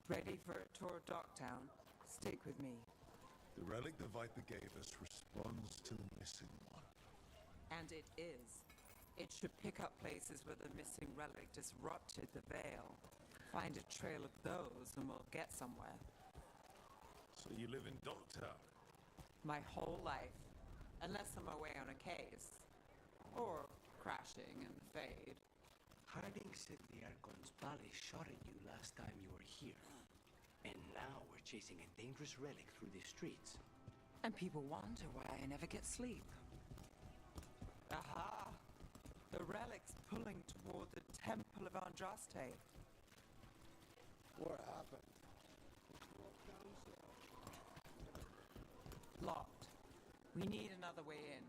Ready for a tour of Docktown? Stick with me. The relic the Viper gave us responds to the missing one. And it is. It should pick up places where the missing relic disrupted the veil. Find a trail of those and we'll get somewhere. So you live in Docktown? My whole life. Unless I'm away on a case. Or crashing in the Fade. Harding said the Archon's Palace shot at you last time you were here. And now we're chasing a dangerous relic through the streets. And people wonder why I never get sleep. Aha! The relic's pulling toward the Temple of Andraste. What happened? Locked. We need another way in.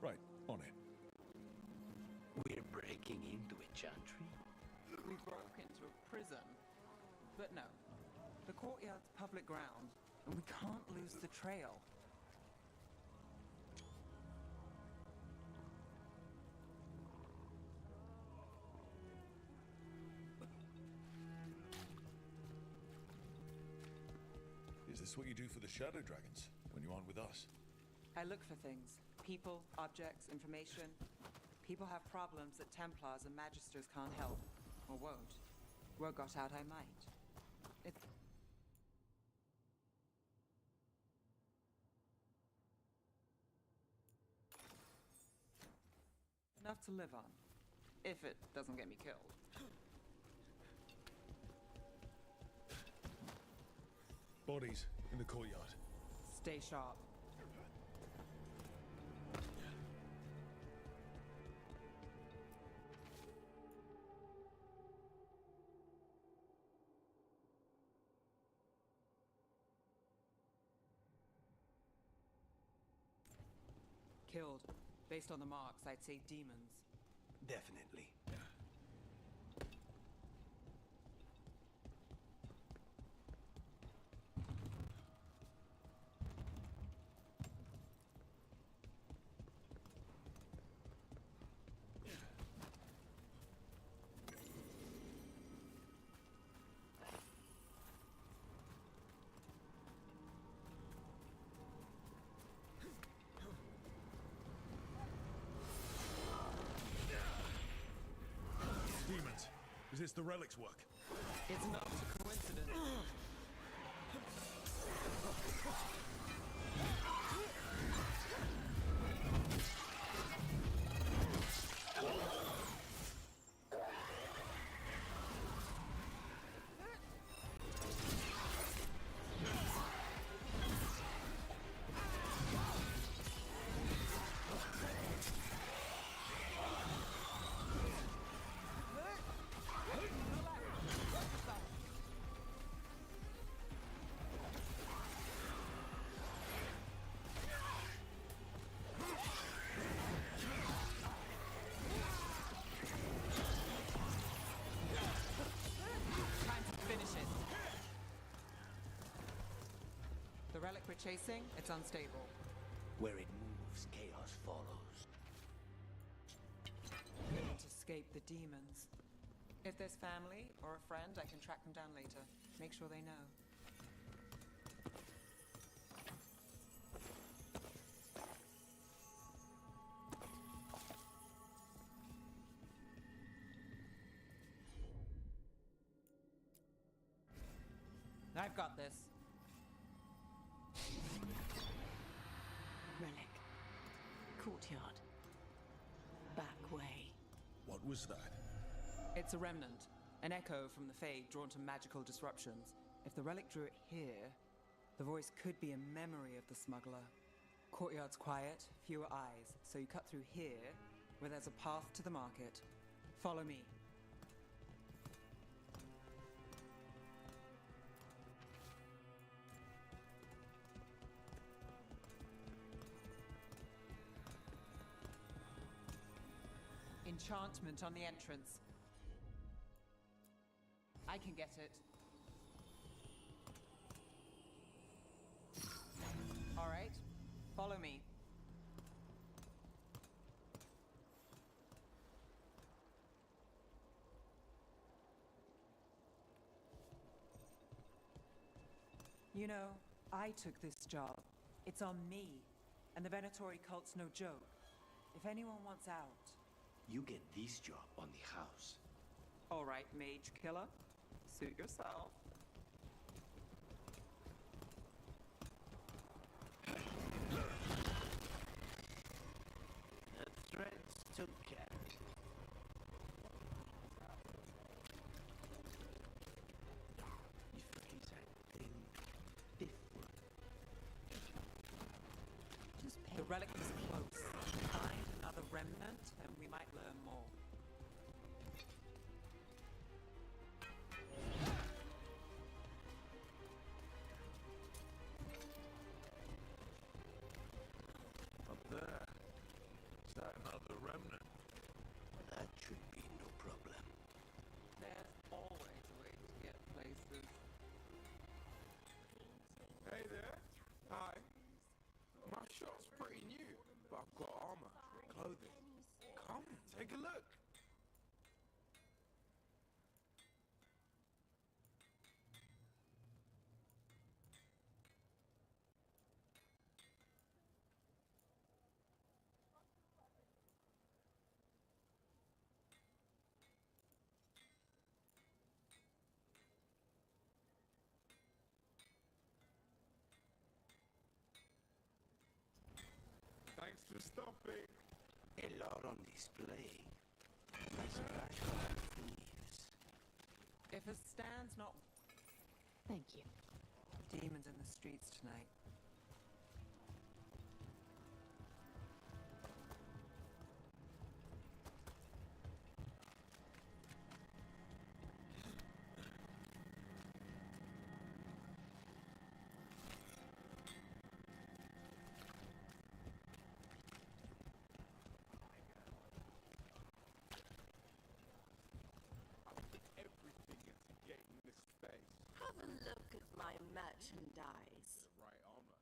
Right, on it. We're breaking into a chantry? We broke into a prison. But no. The courtyard's public ground, and we can't lose the trail. Is this what you do for the Shadow Dragons, when you aren't with us? I look for things. People, objects, information. People have problems that Templars and Magisters can't help. Or won't. Word got out I might. It's... enough to live on. If it doesn't get me killed. Bodies in the courtyard. Stay sharp. Killed. Based on the marks, I'd say demons. Definitely. Demons. Is this the relic's work? It's not a coincidence. The relic we're chasing, it's unstable. Where it moves, chaos follows. We need to escape the demons. If there's family or a friend, I can track them down later. Make sure they know. I've got this. Relic. Courtyard. Back way. What was that? It's a remnant. An echo from the Fade drawn to magical disruptions. If the relic drew it here, the voice could be a memory of the smuggler. Courtyard's quiet, fewer eyes, so you cut through here, where there's a path to the market. Follow me. Enchantment on the entrance. I can get it. All right, follow me. You know, I took this job. It's on me. And the Venatori cult's no joke. If anyone wants out... You get this job on the house. All right, mage killer. Suit yourself. The threats to catch. If he's acting different. Just pay. The relic is close. Find another remnant, and we might learn more. Up there. Is that another remnant? That should be no problem. There's always a way to get places. Hey there. Hi. My shop's pretty new, but I've got armor, clothing. Come, take a look. Thanks for stopping. A lot on display. Nice batch of thieves. If a stand's not... Thank you. Demons in the streets tonight. Everything into getting this space. Have a look at my merchandise. The right armor.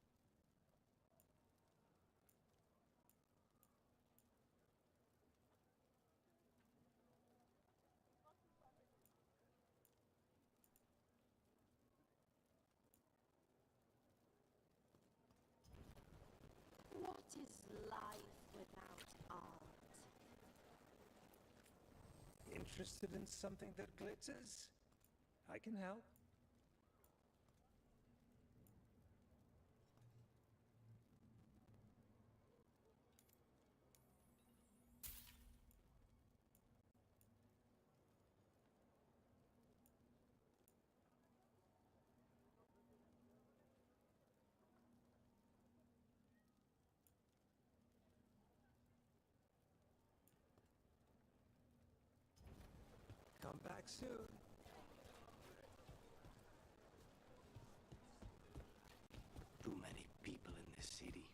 What is life without art? Interested in something that glitters? I can help. Come back soon. Too many people in the city.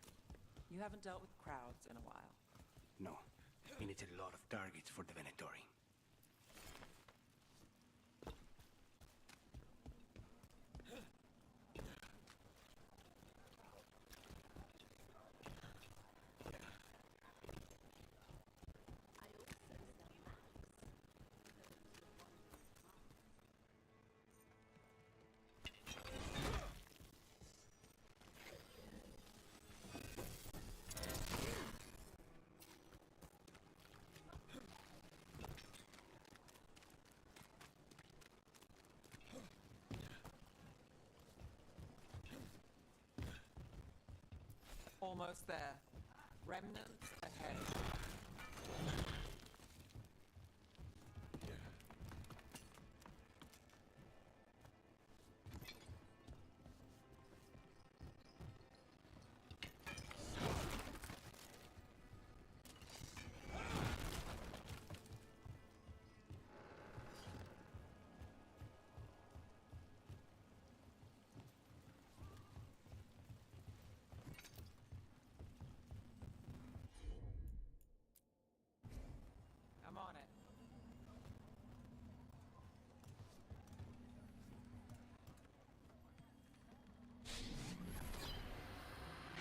You haven't dealt with crowds in a while. No, and it's a lot of targets for the Venatori. Almost there. Remnants ahead. I'm on it.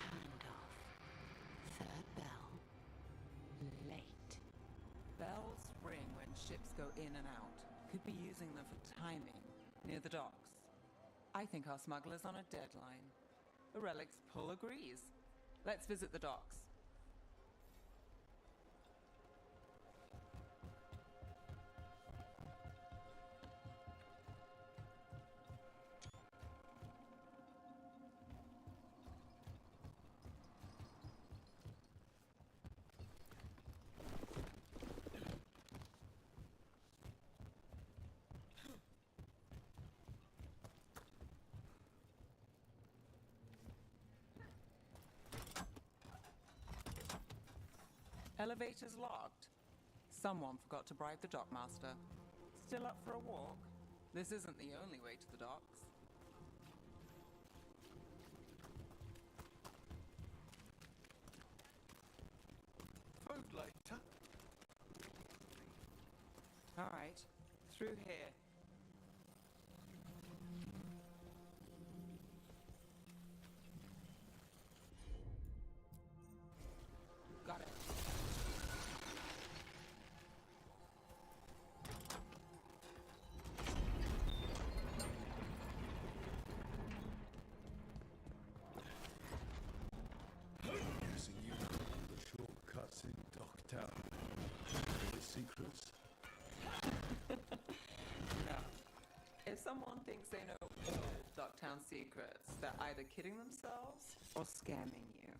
Handoff. Third bell. Late. Bells ring when ships go in and out. Could be using them for timing near the docks. I think our smuggler's on a deadline. The relic's pull agrees. Let's visit the docks. Elevator's locked. Someone forgot to bribe the dockmaster. Still up for a walk? This isn't the only way to the docks. Food later. All right, through here. Got it. Guessing you know all the shortcuts in Docktown. The secrets. No. If someone thinks they know all Docktown secrets, they're either kidding themselves or scamming you.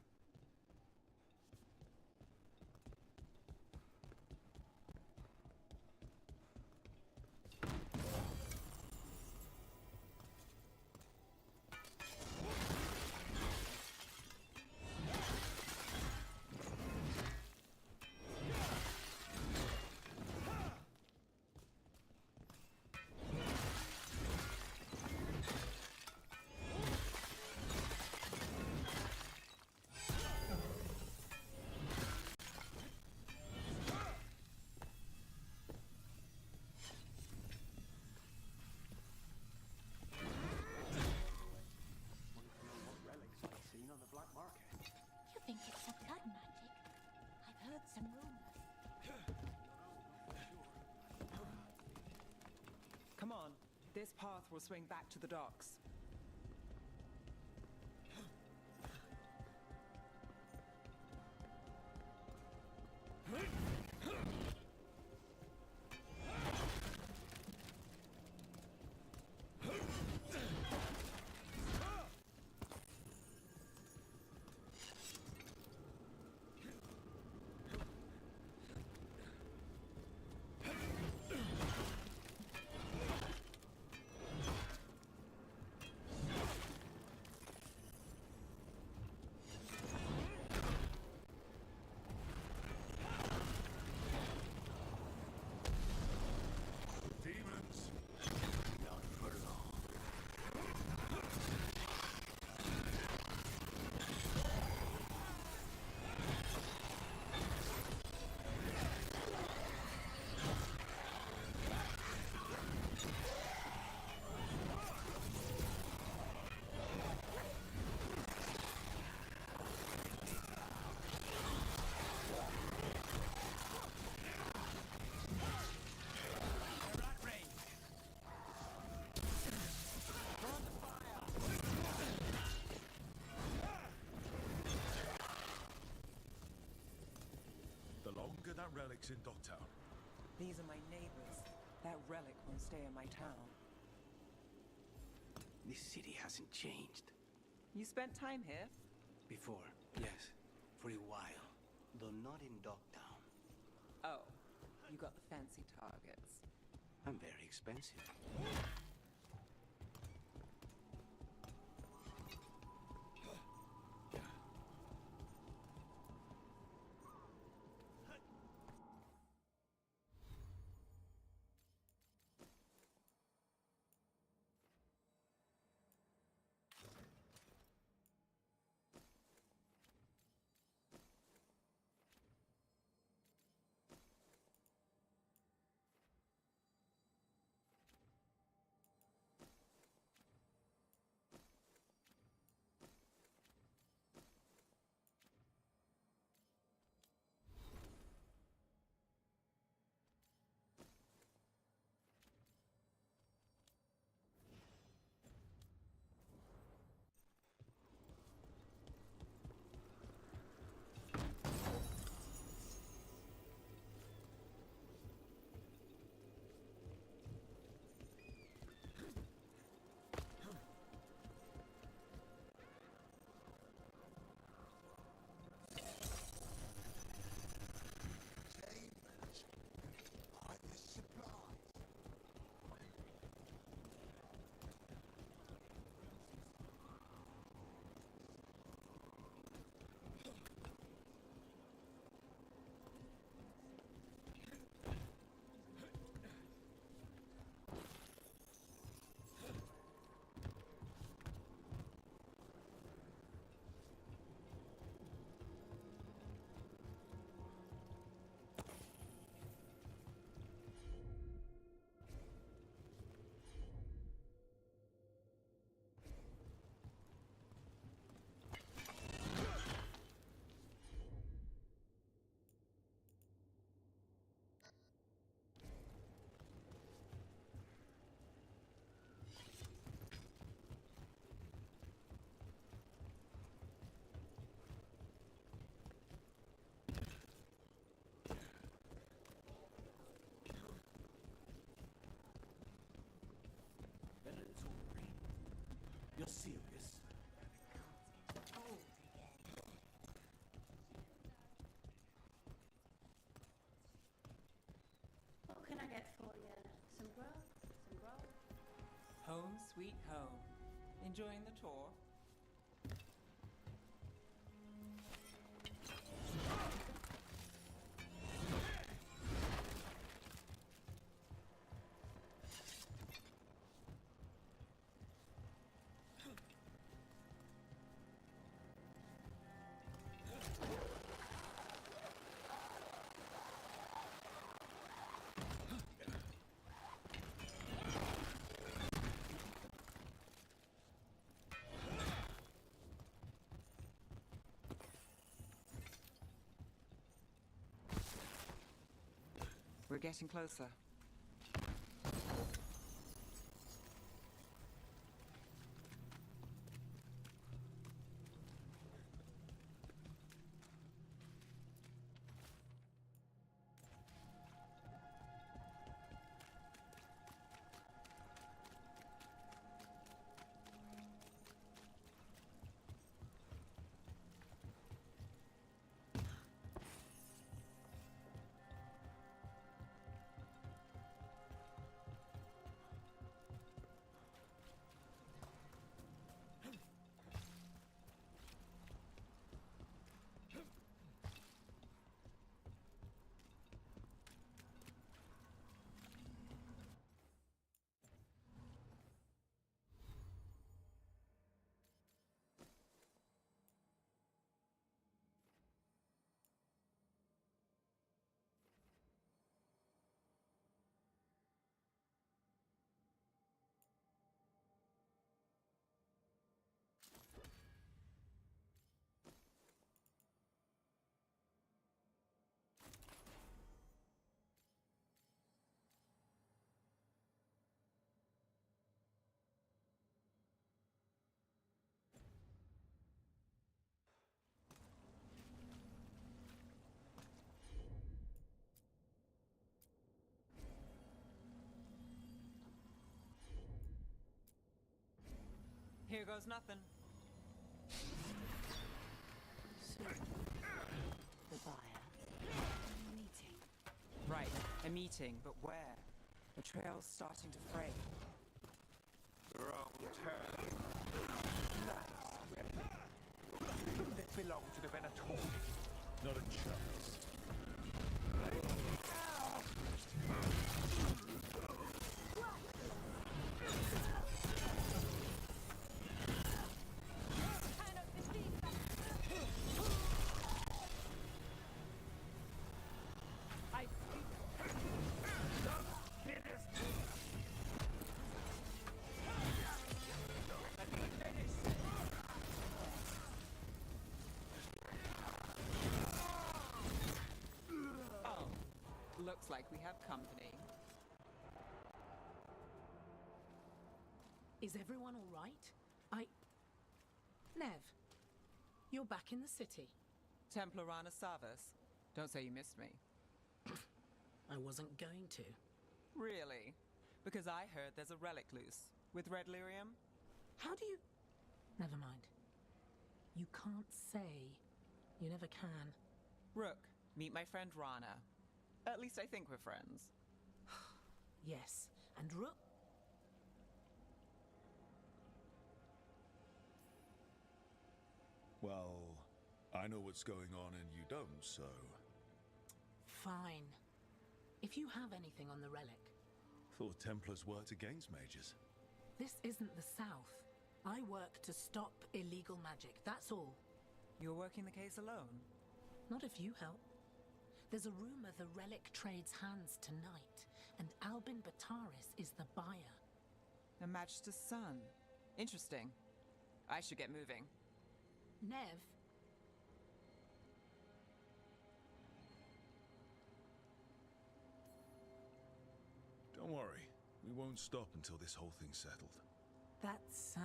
You think it's for blood magic? I've heard some rumors. Come on, this path will swing back to the docks. Demons. Not for long. The longer that relic's in Docktown, These are my neighbors. That relic won't stay in my town. This city hasn't changed. You spent time here? Before, yes. For a while. Though not in Docktown. Oh, you got the fancy targets. I'm very expensive. You're serious? Old again. What can I get for you? Some grub? Some grub? Home sweet home. Enjoying the tour? We're getting closer. Here goes nothing. So, the buyer. Meeting. Right, a meeting, but where? The trail's starting to fray. Wrong turn. They belong to the Venator. Not a chance. Looks like we have company. Is everyone all right? Nev, you're back in the city. Templarana Savas. Don't say you missed me. I wasn't going to. Really? Because I heard there's a relic loose. With red lyrium? How do you... Never mind. You can't say. You never can. Rook, meet my friend Rana. At least I think we're friends. Yes, and Rook... Well, I know what's going on and you don't, so... Fine. If you have anything on the relic... Thought Templars worked against mages. This isn't the South. I work to stop illegal magic, that's all. You're working the case alone? Not if you help. There's a rumor the relic trades hands tonight, and Albin Bataris is the buyer. A Magister's son. Interesting. I should get moving. Nev? Don't worry. We won't stop until this whole thing's settled. That's,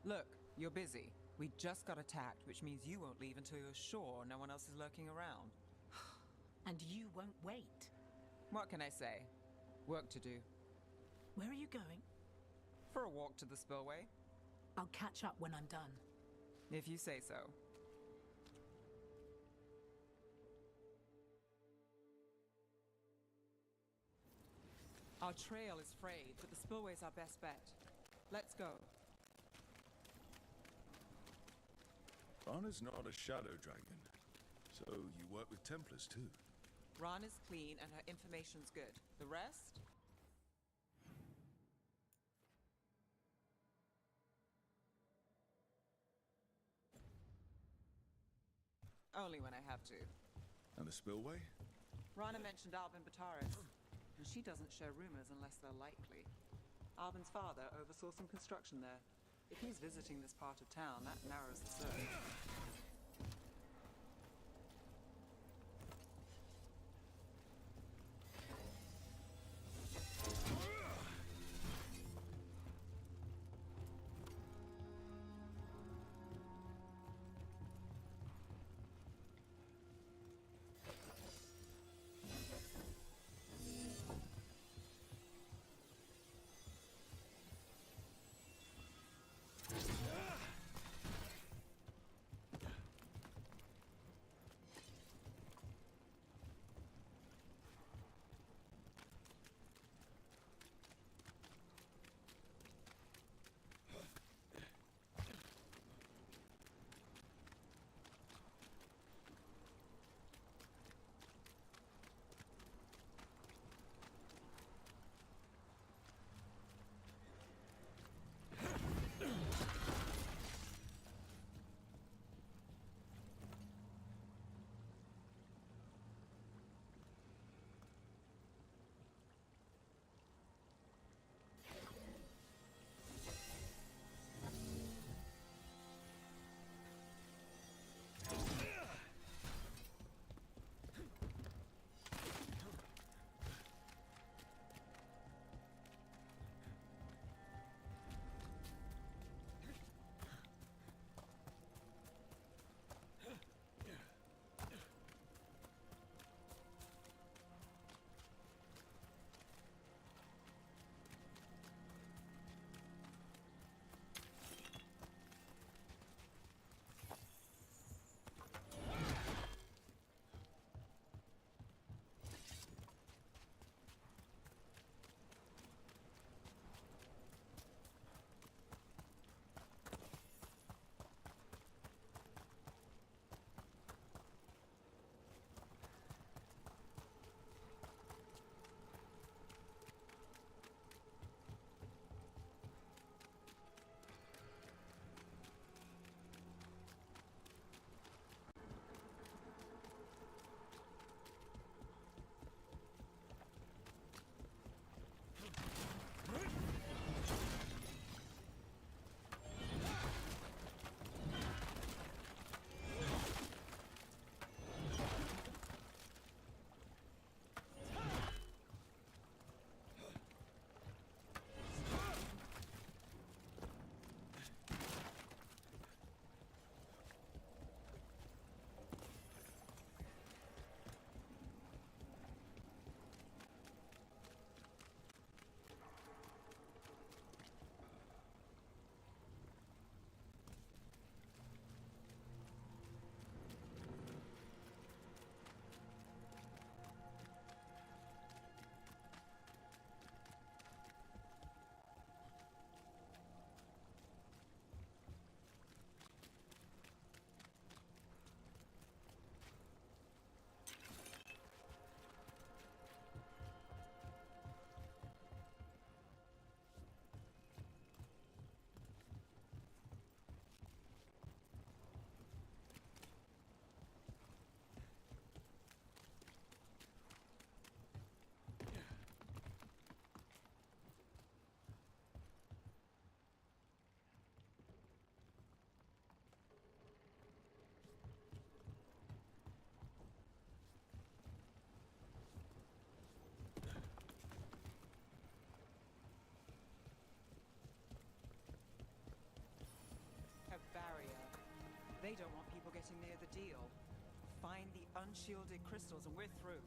Look, you're busy. We just got attacked, which means you won't leave until you're sure no one else is lurking around. And you won't wait. What can I say? Work to do. Where are you going? For a walk to the spillway. I'll catch up when I'm done. If you say so. Our trail is frayed, but the spillway's our best bet. Let's go. Rana's not a shadow dragon, so you work with Templars too. Rana's clean and her information's good. The rest? Only when I have to. And the spillway? Rana mentioned Albin Bataris, and she doesn't share rumors unless they're likely. Albin's father oversaw some construction there. If he's visiting this part of town, that narrows the search. They don't want people getting near the deal. Find the unshielded crystals and we're through.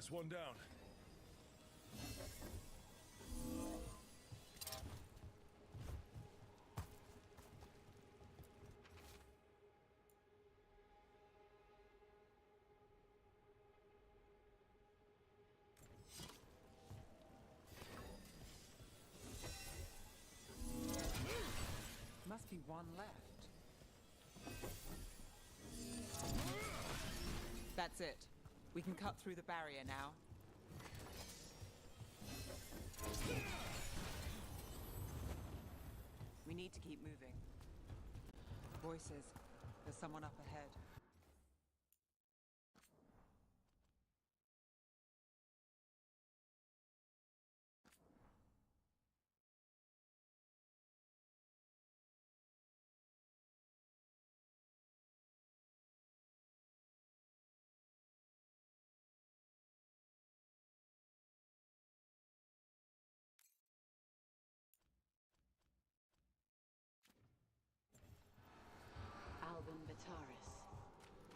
That's one down. Must be one left. That's it. We can cut through the barrier now. We need to keep moving. Voices. There's someone up ahead.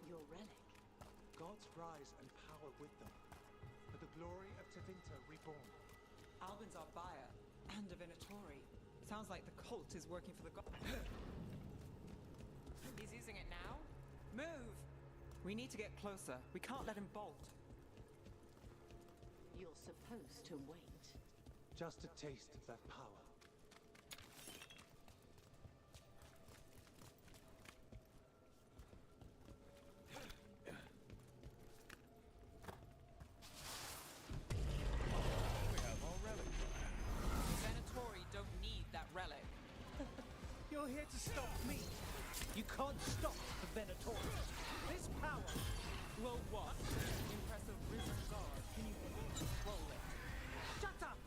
Your relic. Gods rise and power with them. For the glory of Tevinter reborn. Albin's our buyer, and a Venatori. Sounds like the cult is working for the god. He's using it now? Move! We need to get closer. We can't let him bolt. You're supposed to wait. Just a taste of that power. You're here to stop me. You can't stop the Venatori. This power. Well, what? Impressive risen guard. Can you control it? Shut up!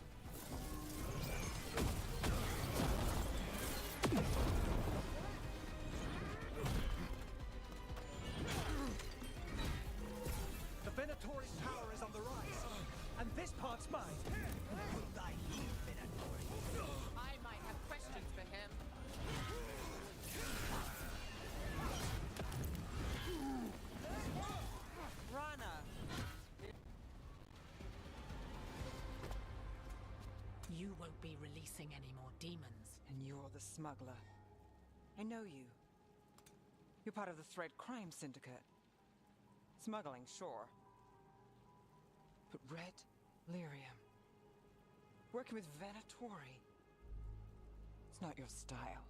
The Venatori's power is on the rise, and this part's mine. Thy heel, Venatori. I might have questions for him. Rana! You won't be releasing any more demons. And you're the smuggler. I know you. You're part of the Thread Crime Syndicate. Smuggling, sure. But Red Lyrium. Working with Venatori. It's not your style.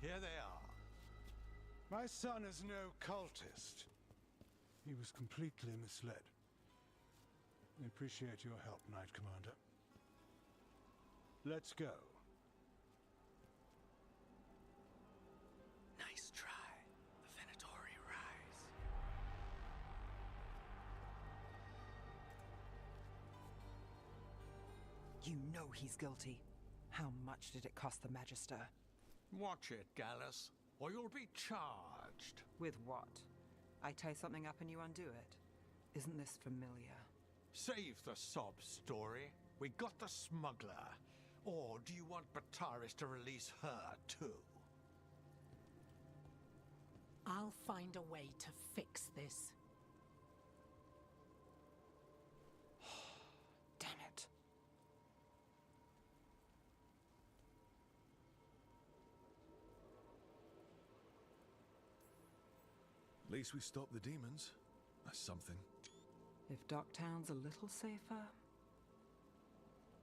Here they are. My son is no cultist. He was completely misled. I appreciate your help, Knight Commander. Let's go. Nice try. The Venatori rise. You know he's guilty. How much did it cost the Magister? Watch it, Gallus, or you'll be charged. With what? I tie something up and you undo it. Isn't this familiar? Save the sob story. We got the smuggler. Or do you want Bataris to release her, too? I'll find a way to fix this. Damn it. At least we stopped the demons. That's something. If Docktown's a little safer,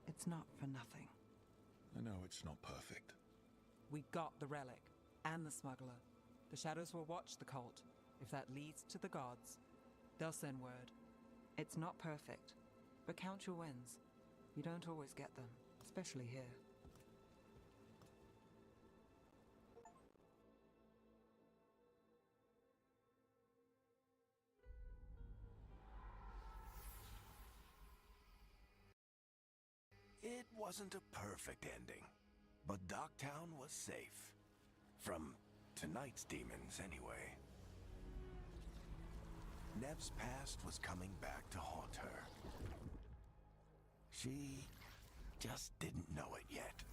it's not for nothing. I know it's not perfect. We got the relic, and the smuggler. The Shadows will watch the cult. If that leads to the gods, they'll send word. It's not perfect, but count your wins. You don't always get them, especially here. It wasn't a perfect ending, but Docktown was safe. From tonight's demons, anyway. Nev's past was coming back to haunt her. She just didn't know it yet.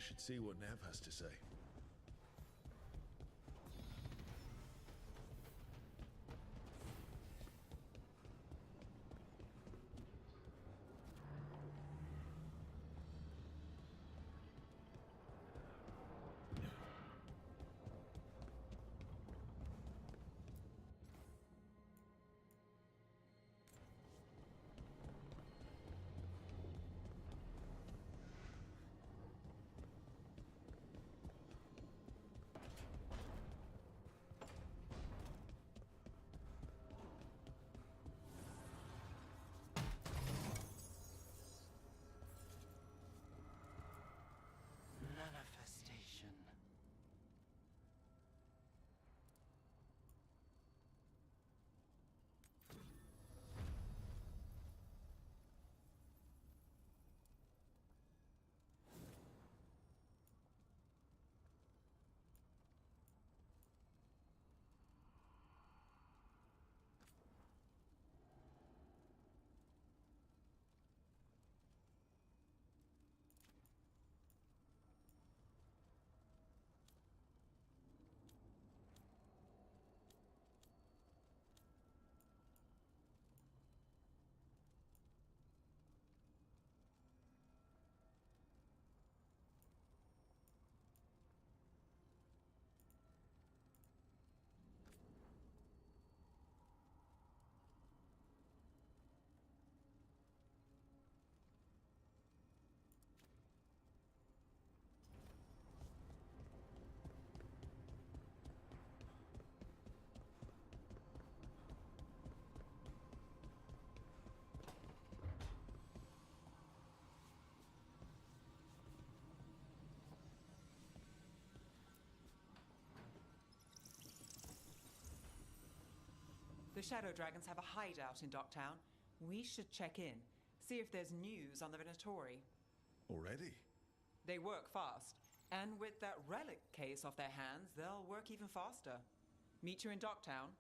should see what Nev has to say. Manifestation. The Shadow Dragons have a hideout in Docktown. We should check in, see if there's news on the Venatori. Already? They work fast, and with that relic case off their hands, they'll work even faster. Meet you in Docktown.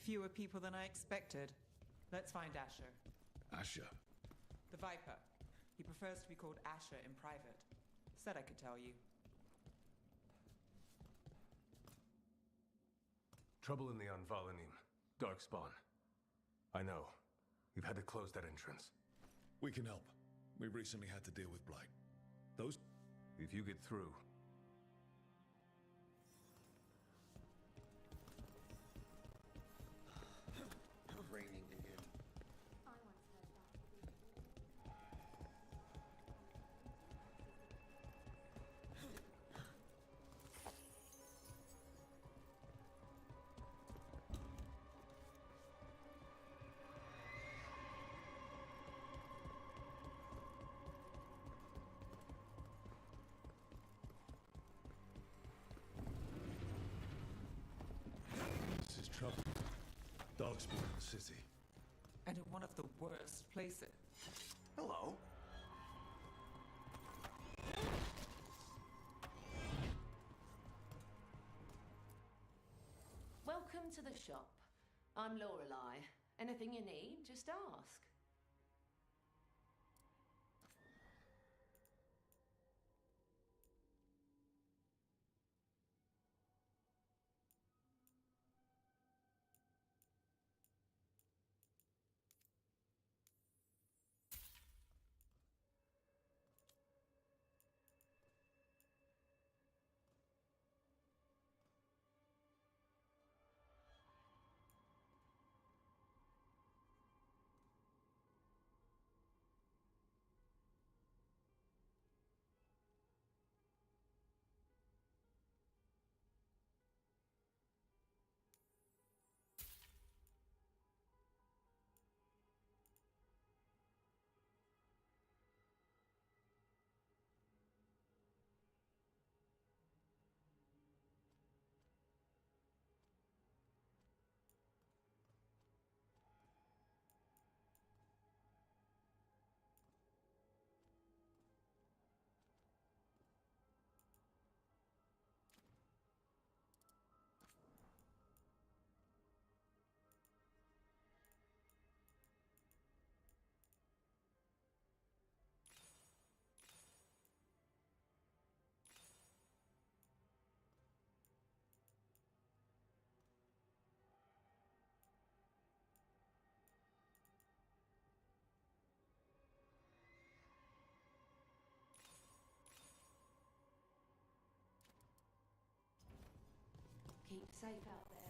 Fewer people than I expected. Let's find Asher. Asher? The Viper. He prefers to be called Asher in private. Said I could tell you. Trouble in the Anvalanim. Darkspawn. I know. We've had to close that entrance. We can help. We recently had to deal with Blight. Those... If you get through... Raining again. This is trouble. Darkspawn in the city. And in one of the worst places. Hello. Welcome to the shop. I'm Lorelei. Anything you need, just ask. Keep safe out there.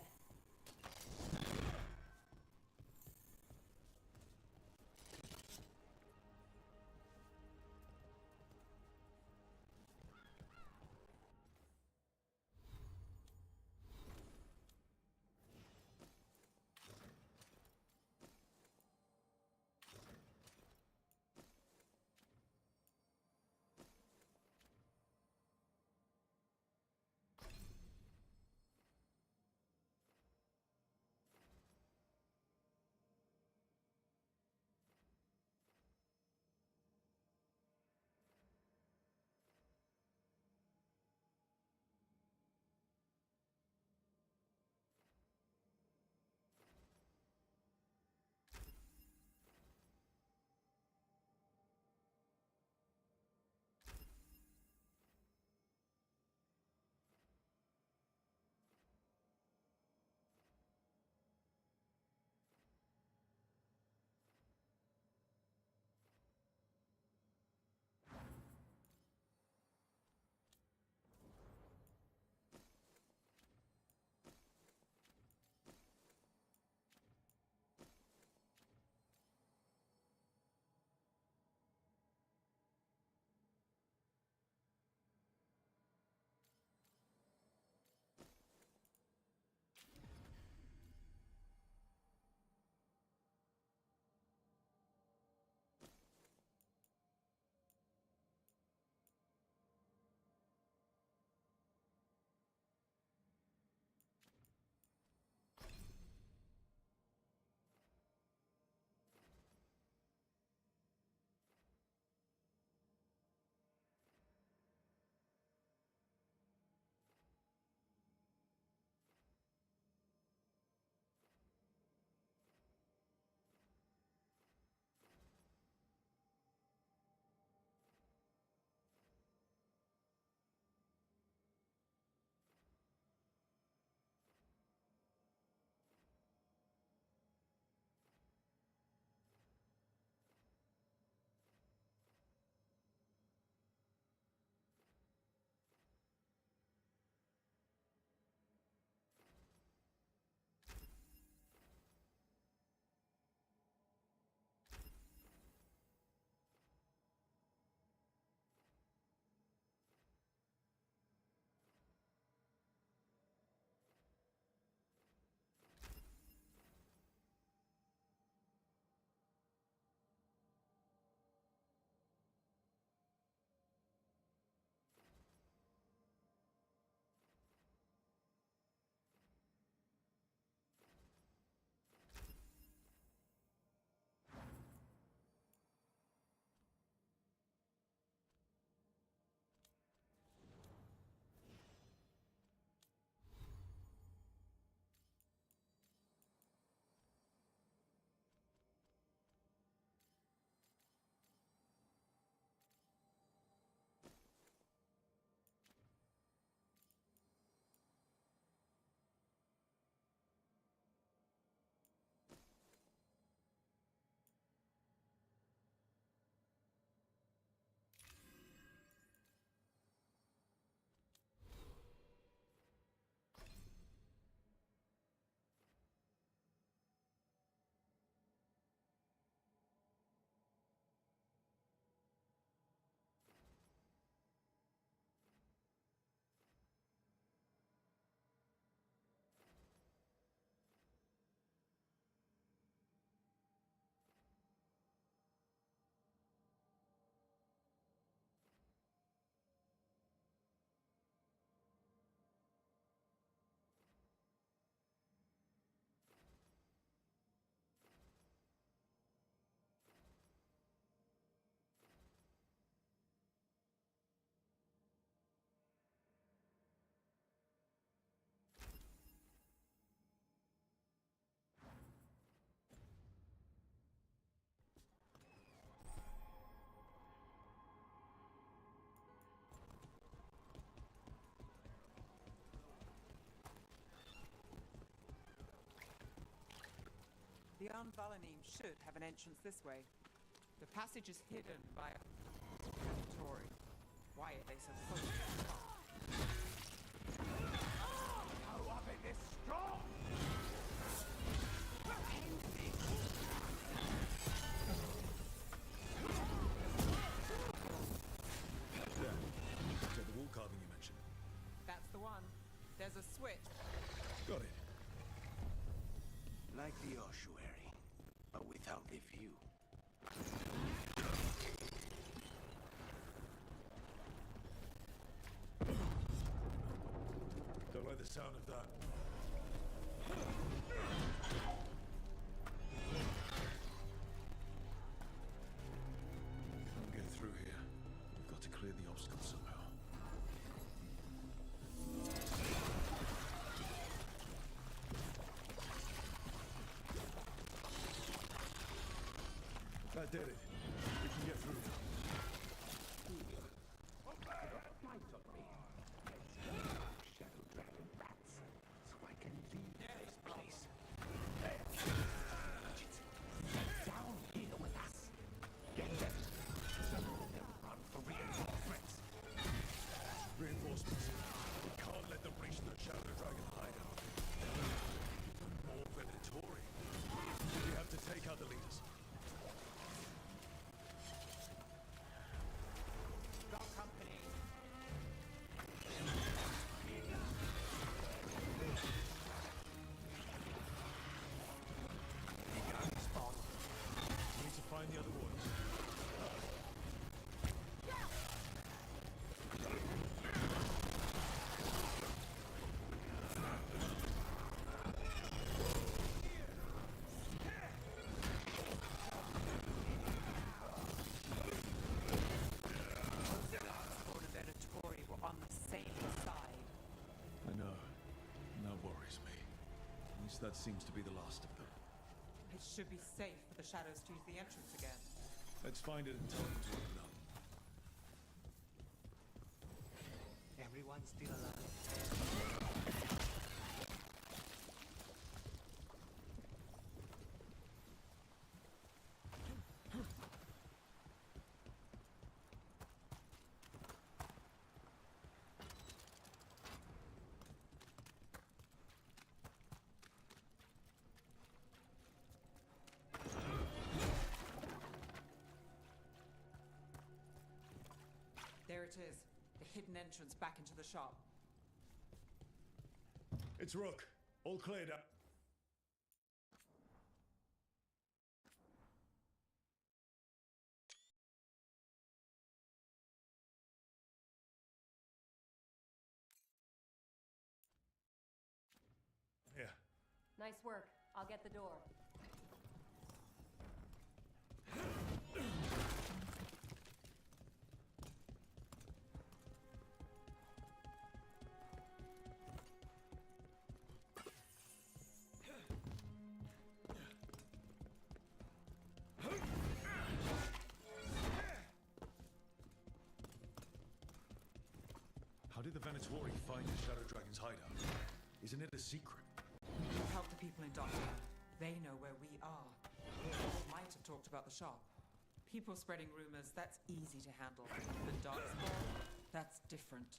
The Unvalanim should have an entrance this way. The passage is hidden by a laboratory. Why are they so close to the top? How are they this strong? Yeah. Check the wall carving you mentioned. That's the one. There's a switch. Got it. Like the ossuary, but without the view. Don't like the sound of that. Can't get through here. We've got to clear the obstacle somehow. That did it. We can get through now. Shadow dragon rats, so I can leave this place. Down here with us. Get them. Some of them run for reinforcements. Reinforcements. We can't let them reach the Shadow Dragon hideout. Even more Venatori. We have to take out the leaders. Got company. Need to find the other ones. Lord and Venatori were on the same side. I know. And that worries me. At least that seems to be the last of them. It should be safe for the shadows to use the entrance again. Let's find it and tell them to open up. Everyone's still alive. There it is. The hidden entrance back into the shop. It's Rook. All cleared up. Here. Nice work. I'll get the door. How did the Venatori find the Shadow Dragon's hideout? Isn't it a secret? We'll help the people in Doctor. They know where we are. Or might have talked about the shop. People spreading rumors, that's easy to handle. The Darkspawn, that's different.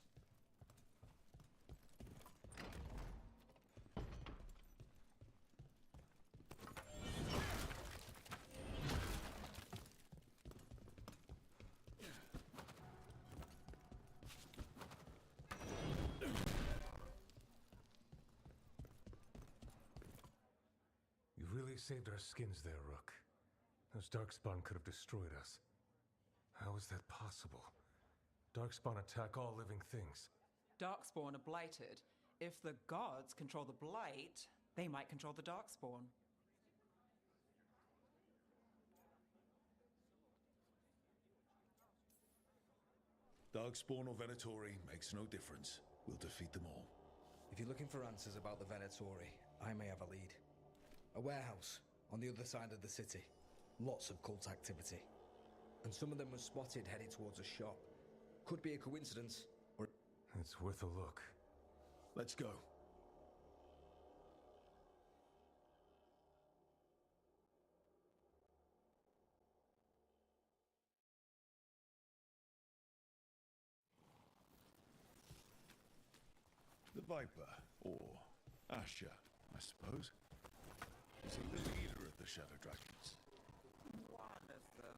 You really saved our skins there, Rook. Those Darkspawn could have destroyed us. How is that possible? Darkspawn attack all living things. Darkspawn are blighted. If the gods control the blight, they might control the Darkspawn. Darkspawn or Venatori makes no difference. We'll defeat them all. If you're looking for answers about the Venatori, I may have a lead. A warehouse on the other side of the city. Lots of cult activity. And some of them were spotted heading towards a shop. Could be a coincidence, or... It's worth a look. Let's go. Viper, or Asher, I suppose. Is he the leader of the Shadow Dragons? One of them.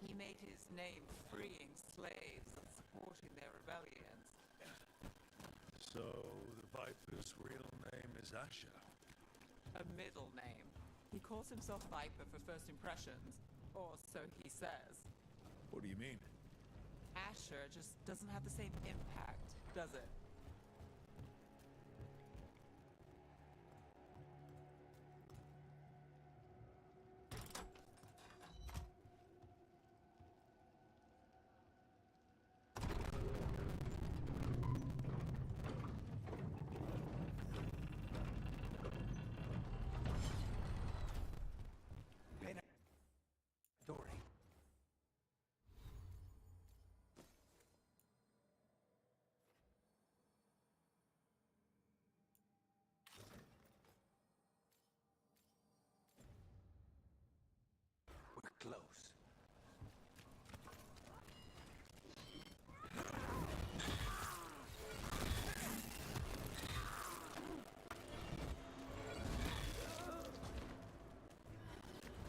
He made his name freeing slaves and supporting their rebellions. So, the Viper's real name is Asher? A middle name. He calls himself Viper for first impressions, or so he says. What do you mean? Asher just doesn't have the same impact, does it? Close.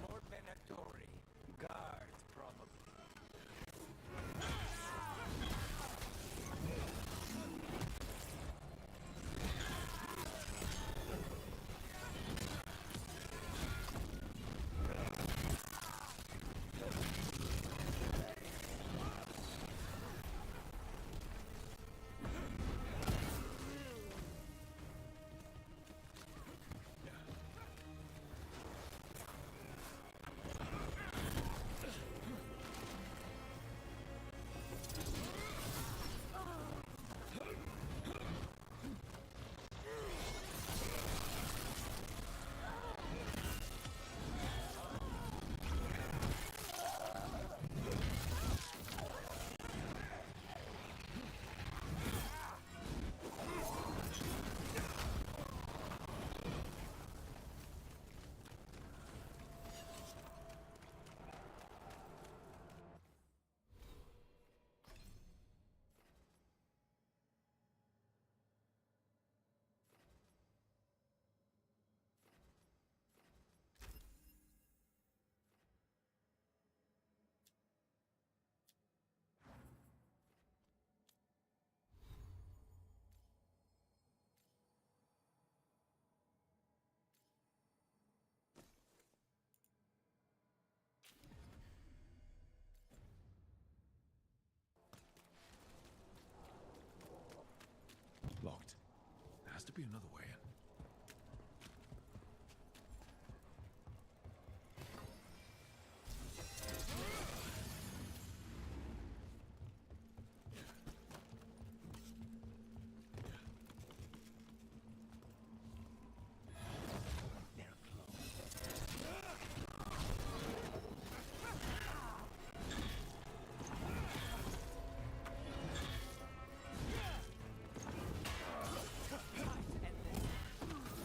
More Venatori. Guards, probably. Locked. There has to be another way in.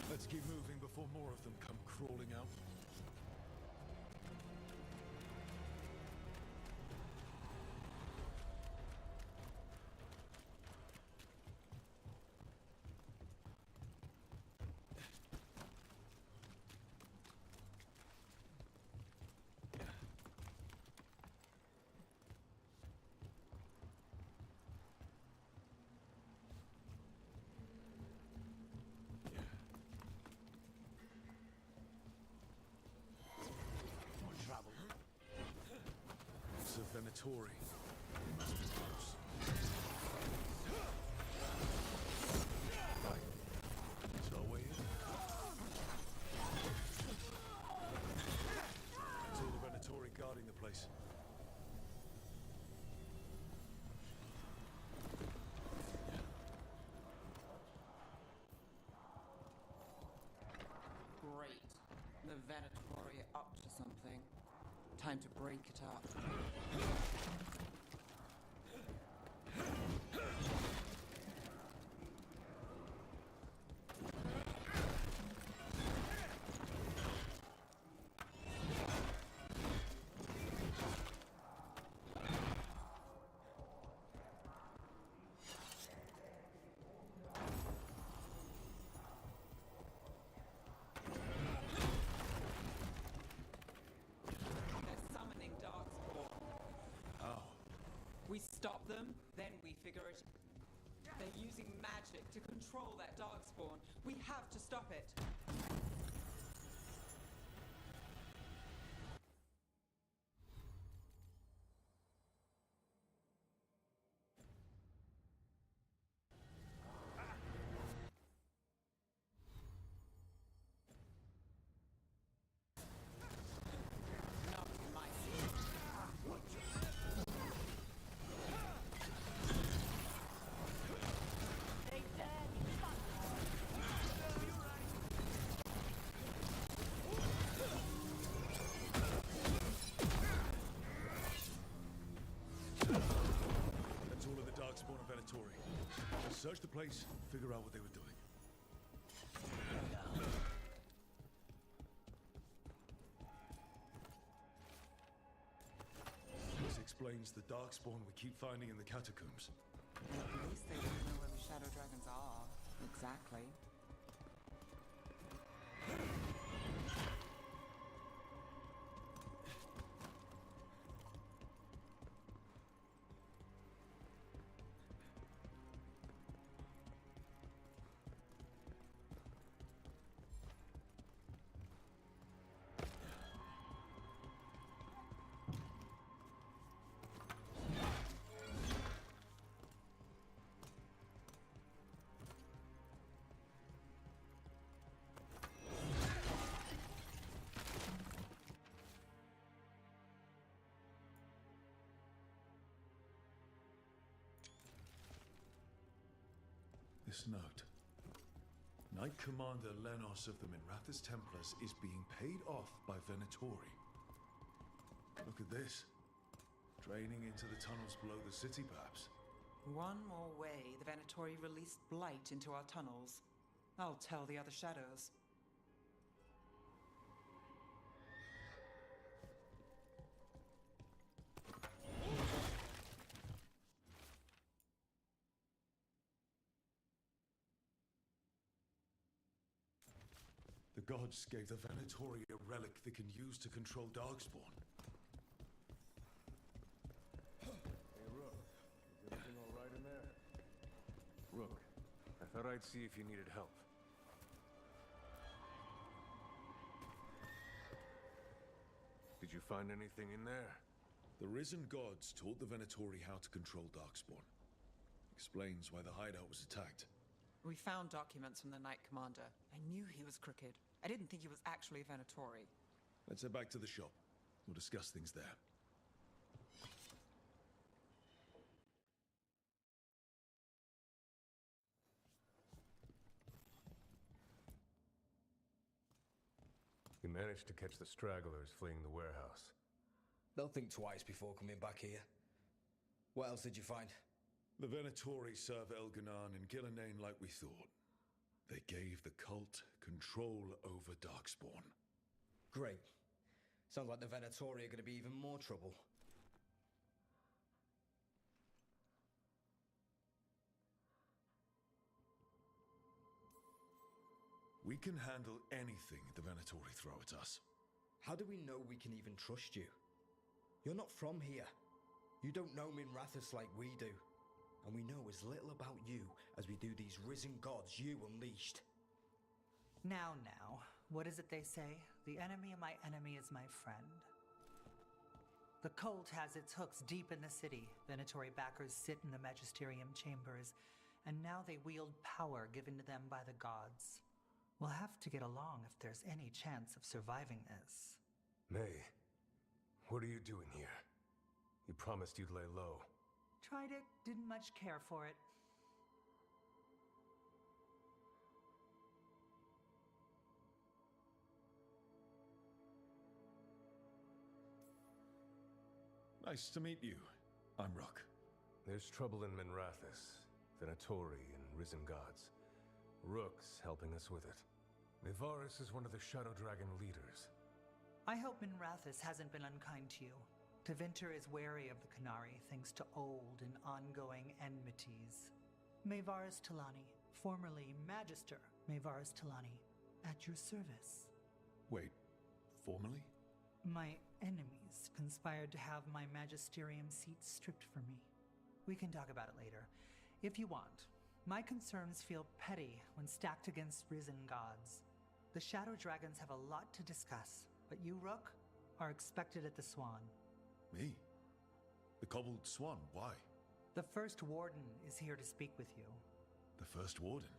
Let's keep moving before more of them come crawling out. It's a Venatori. Must be close. Right. It's our way in. It's all the Venatori guarding the place. Great. The Venatori are up to something. Time to break it up. We stop them, then we figure it. They're using magic to control that darkspawn. We have to stop it. Search the place, figure out what they were doing. This explains the darkspawn we keep finding in the catacombs. At least they don't know where the shadow dragons are. Exactly. This note. Knight Commander Lenos of the Minrathous Templars is being paid off by Venatori. Look at this. Draining into the tunnels below the city, perhaps. One more way the Venatori released blight into our tunnels. I'll tell the other shadows. The gods gave the Venatori a relic they can use to control Darkspawn. Hey, Rook. Is everything all right in there? Rook, I thought I'd see if you needed help. Did you find anything in there? The risen gods taught the Venatori how to control Darkspawn. Explains why the hideout was attacked. We found documents from the Knight Commander. I knew he was crooked. I didn't think he was actually Venatori. Let's head back to the shop. We'll discuss things there. You managed to catch the stragglers fleeing the warehouse. They'll think twice before coming back here. What else did you find? The Venatori serve Elganan and Gillenane like we thought. They gave the cult control over Darkspawn. Great. Sounds like the Venatori are going to be even more trouble. We can handle anything the Venatori throw at us. How do we know we can even trust you? You're not from here. You don't know Minrathous like we do. And we know as little about you as we do these risen gods you unleashed. Now, what is it they say? The enemy of my enemy is my friend. The cult has its hooks deep in the city. Venatori backers sit in the magisterium chambers, and now they wield power given to them by the gods. We'll have to get along if there's any chance of surviving this. May, what are you doing here? You promised you'd lay low. Tried it, didn't much care for it. Nice to meet you. I'm Rook. There's trouble in Minrathous, Venatori and risen gods. Rook's helping us with it. Mevaris is one of the Shadow Dragon leaders. I hope Minrathous hasn't been unkind to you. Tevinter is wary of the Qunari thanks to old and ongoing enmities. Mevaris Talani, formerly Magister Mevaris Talani, at your service. Wait, formally? My enemies conspired to have my magisterium seat stripped from me. We can talk about it later, if you want. My concerns feel petty when stacked against risen gods. The Shadow Dragons have a lot to discuss, but you, Rook, are expected at the Swan. Me? The cobbled swan, why? The First Warden is here to speak with you. The First Warden?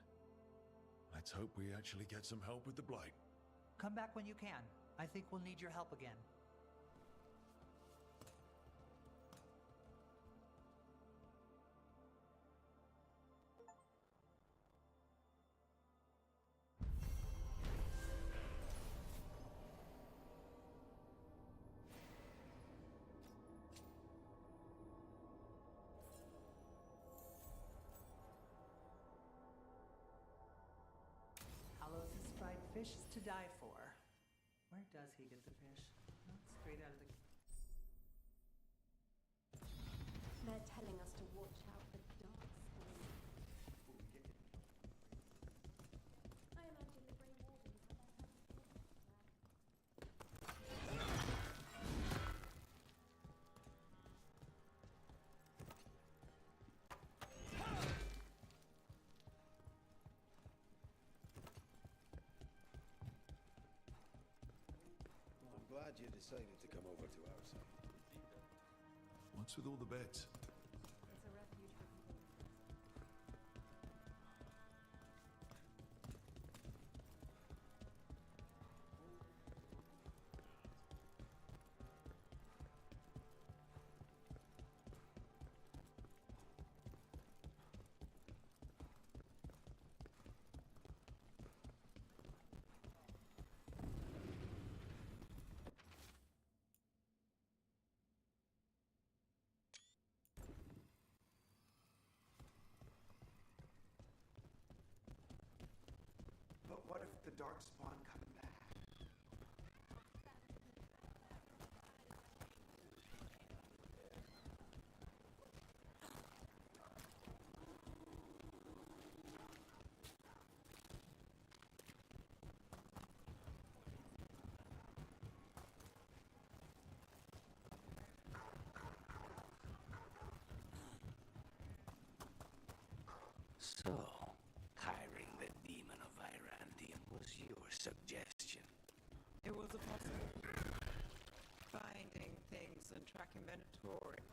Let's hope we actually get some help with the Blight. Come back when you can. I think we'll need your help again. Halos's fried fish is to die for. Where does he get the fish? Not straight out of the... They're telling us to watch out for dark spells. I imagine the Grey Wardens have their hands full with I'm glad you decided to come over to our side. What's with all the beds? It's a refuge for people. But what if the Darkspawn come back? So, hiring the demon of Irantium was your suggestion. It was a possibility. Finding things and tracking Venatori.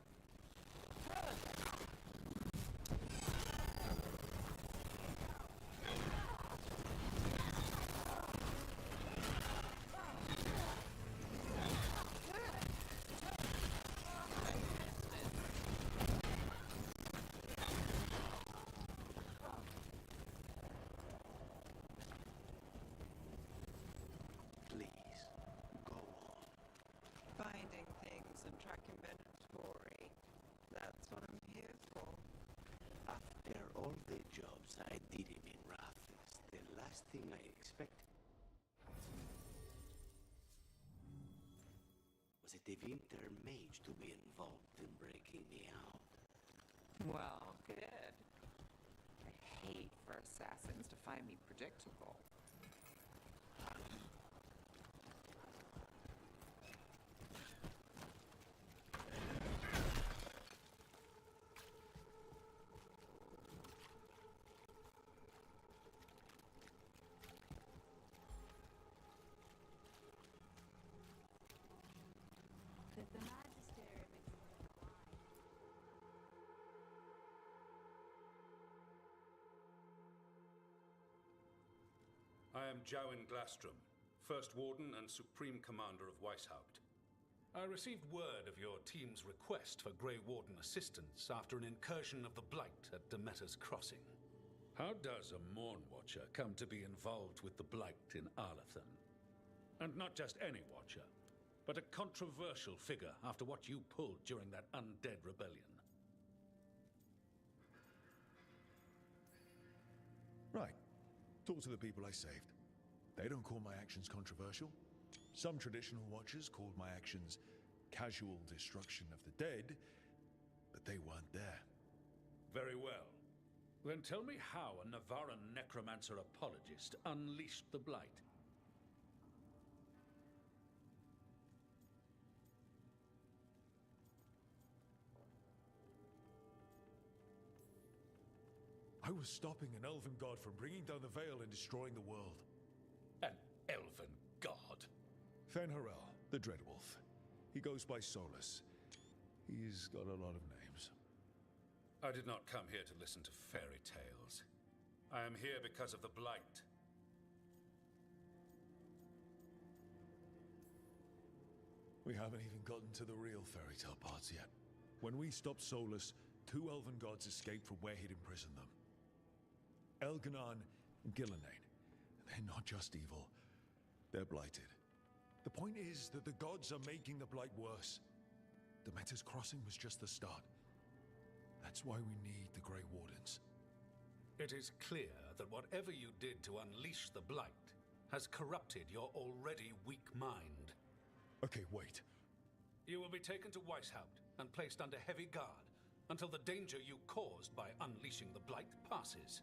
Please, go on. Finding things and tracking Venatori. That's what I'm here for. After all the jobs I did in Rathis, the last thing I expected was a Devinter mage to be involved in breaking me out. Well, good. I hate for assassins to find me predictable. But the Magisterium is I am Jowen Glastrom, First Warden and Supreme Commander of Weishaupt. I received word of your team's request for Grey Warden assistance after an incursion of the Blight at Demeter's Crossing. How does a Morn Watcher come to be involved with the Blight in Arlathan? And not just any Watcher, but a controversial figure after what you pulled during that undead rebellion. Right. Talk to the people I saved. They don't call my actions controversial. Some traditional watchers called my actions casual destruction of the dead, but they weren't there. Very well. Then tell me how a Navaran necromancer apologist unleashed the Blight. I was stopping an elven god from bringing down the Veil and destroying the world. An elven god? Fen'Harel, the Dreadwolf. He goes by Solus. He's got a lot of names. I did not come here to listen to fairy tales. I am here because of the Blight. We haven't even gotten to the real fairy tale parts yet. When we stopped Solus, 2 elven gods escaped from where he'd imprisoned them. Elganon and Gillenane. They're not just evil. They're blighted. The point is that the gods are making the Blight worse. Demeter's Crossing was just the start. That's why we need the Grey Wardens. It is clear that whatever you did to unleash the Blight has corrupted your already weak mind. Okay, wait. You will be taken to Weishaupt and placed under heavy guard until the danger you caused by unleashing the Blight passes.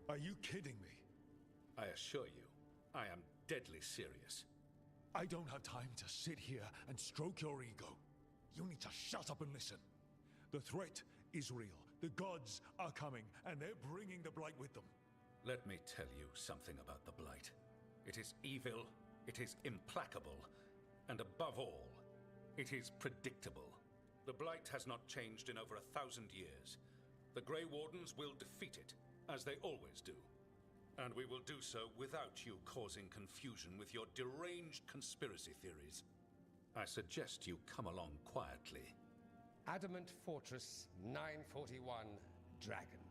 Are you kidding me? I assure you, I am deadly serious. I don't have time to sit here and stroke your ego. You need to shut up and listen. The threat is real. The gods are coming, and they're bringing the Blight with them. Let me tell you something about the Blight. It is evil, it is implacable, and above all, it is predictable. The Blight has not changed in over 1,000 years. The Grey Wardens will defeat it, as they always do. And we will do so without you causing confusion with your deranged conspiracy theories. I suggest you come along quietly. Adamant Fortress 941 Dragon.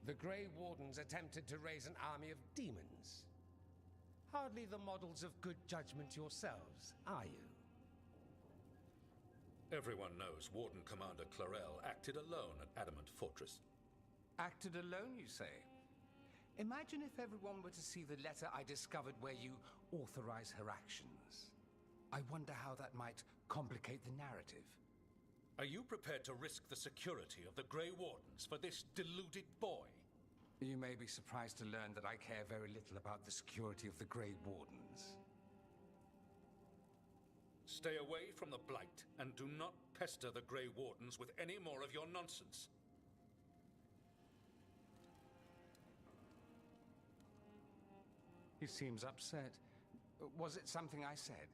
The Grey Wardens attempted to raise an army of demons. Hardly the models of good judgment yourselves, are you? Everyone knows Warden Commander Clarel acted alone at Adamant Fortress. Acted alone, you say? Imagine if everyone were to see the letter I discovered where you authorize her actions. I wonder how that might complicate the narrative. Are you prepared to risk the security of the Grey Wardens for this deluded boy? You may be surprised to learn that I care very little about the security of the Grey Wardens. Stay away from the Blight, and do not pester the Grey Wardens with any more of your nonsense. He seems upset. Was it something I said?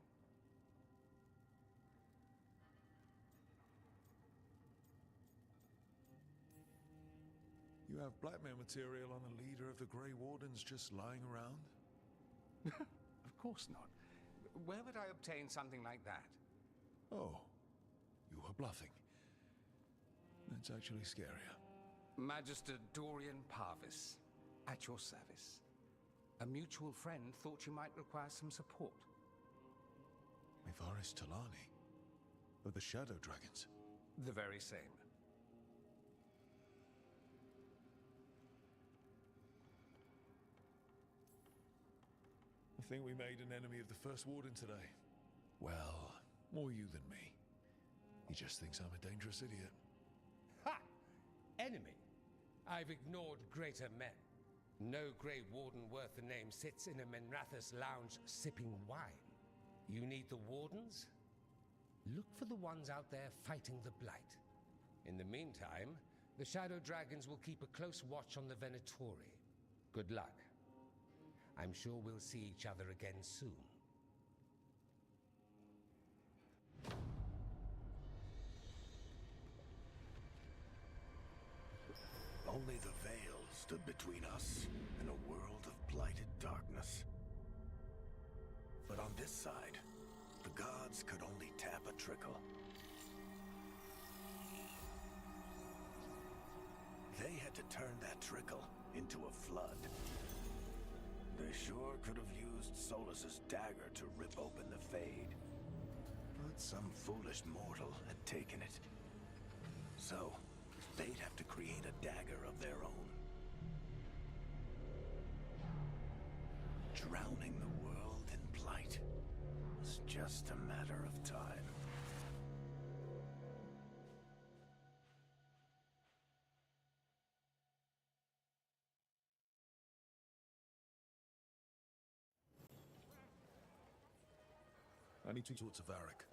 You have blackmail material on the leader of the Grey Wardens just lying around? Of course not. Where would I obtain something like that? Oh, you were bluffing. That's actually scarier. Magister Dorian Parvis, at your service. A mutual friend thought you might require some support. Mivaris Talani, of the Shadow Dragons. The very same. I think we made an enemy of the First Warden today. Well, more you than me. He just thinks I'm a dangerous idiot. Ha! Enemy? I've ignored greater men. No Grey Warden worth the name sits in a Minrathous lounge sipping wine. You need the Wardens? Look for the ones out there fighting the Blight. In the meantime, the Shadow Dragons will keep a close watch on the Venatori. Good luck. I'm sure we'll see each other again soon. Only the Veil stood between us and a world of blighted darkness. But on this side, the gods could only tap a trickle. They had to turn that trickle into a flood. They sure could have used Solus's dagger to rip open the Fade. But some foolish mortal had taken it. So, they'd have to create a dagger of their own. Drowning the world in blight was just a matter of time. I need to talk to Varric.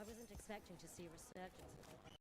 wasn't expecting to see resurgence of it.